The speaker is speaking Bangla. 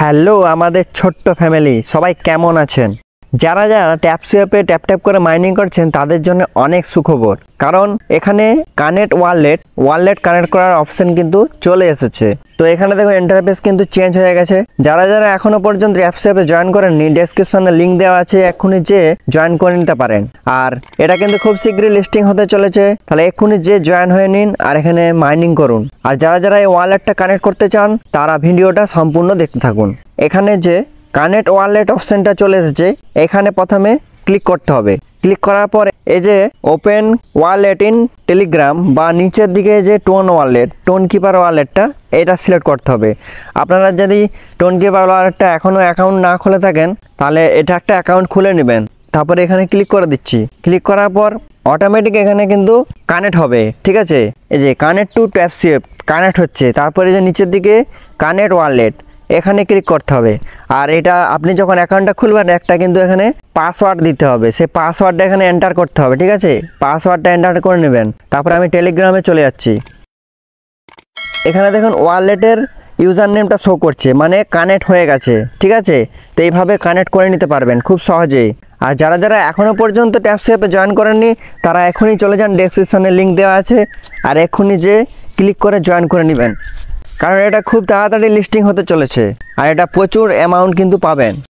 হ্যালো আমাদের ছোট্ট ফ্যামিলি, সবাই কেমন আছেন? যারা যারা ট্যাপসুয়াপে ট্যাপ করে মাইনিং করছেন তাদের জন্য অনেক সুখবর, কারণ এখানে কানেক্ট ওয়ালেট কানেক্ট করার অপশন কিন্তু চলে এসেছে। তো এখানে দেখুন ইন্টারফেস কিন্তু চেঞ্জ হয়ে গেছে। যারা যারা এখনো পর্যন্ত ট্যাপসুয়াপে জয়েন করেননি, ডেসক্রিপশনে লিঙ্ক দেওয়া আছে, এক্ষুনি যে জয়েন করে নিতে পারেন। আর এটা কিন্তু খুব শীঘ্রই লিস্টিং হতে চলেছে, তাহলে এক্ষুনি যে জয়েন হয়ে নিন আর এখানে মাইনিং করুন। আর যারা যারা এই ওয়ালেটটা কানেক্ট করতে চান তারা ভিডিওটা সম্পূর্ণ দেখতে থাকুন। এখানে যে কানেক্ট ওয়ালেট অপশনটা চলে এসেছে, এখানে প্রথমে ক্লিক করতে হবে। ক্লিক করার পর এই যে ওপেন ওয়ালেট ইন টেলিগ্রাম বা নিচের দিকে যে টোন কিপার ওয়ালেটটা, এটা সিলেক্ট করতে হবে। আপনারা যদি টোন কিপার ওয়ালেটটা এখনও অ্যাকাউন্ট না খুলে থাকেন তাহলে এটা একটা অ্যাকাউন্ট খুলে নেবেন। তারপরে এখানে ক্লিক করে দিচ্ছি। ক্লিক করার পর অটোমেটিক এখানে কিন্তু কানেক্ট হবে, ঠিক আছে? এই যে কানেক্ট টু ট্যাপসুয়াপ কানেক্ট হচ্ছে। তারপরে যে নিচের দিকে কানেক্ট ওয়ালেট, এখানে ক্লিক করতে হবে। আর এটা আপনি যখন অ্যাকাউন্টটা খুলবেন একটা কিন্তু এখানে পাসওয়ার্ড দিতে হবে, সেই পাসওয়ার্ডটা এখানে এন্টার করতে হবে, ঠিক আছে? পাসওয়ার্ডটা এন্টার করে নেবেন। তারপরে আমি টেলিগ্রামে চলে যাচ্ছি। এখানে দেখুন ওয়ালেটের ইউজার নেমটা শো করছে, মানে কানেক্ট হয়ে গেছে, ঠিক আছে? তো এইভাবে কানেক্ট করে নিতে পারবেন খুব সহজেই। আর যারা যারা এখনও পর্যন্ত ট্যাপসুয়াপে জয়েন করেননি তারা এখনই চলে যান, ডেসক্রিপশনে লিঙ্ক দেওয়া আছে, আর এক্ষুনি যে ক্লিক করে জয়েন করে নেবেন, কারণ এটা খুব তাড়াতাড়ি লিস্টিং হতে চলেছে আর এটা প্রচুর অ্যামাউন্ট কিন্তু পাবেন।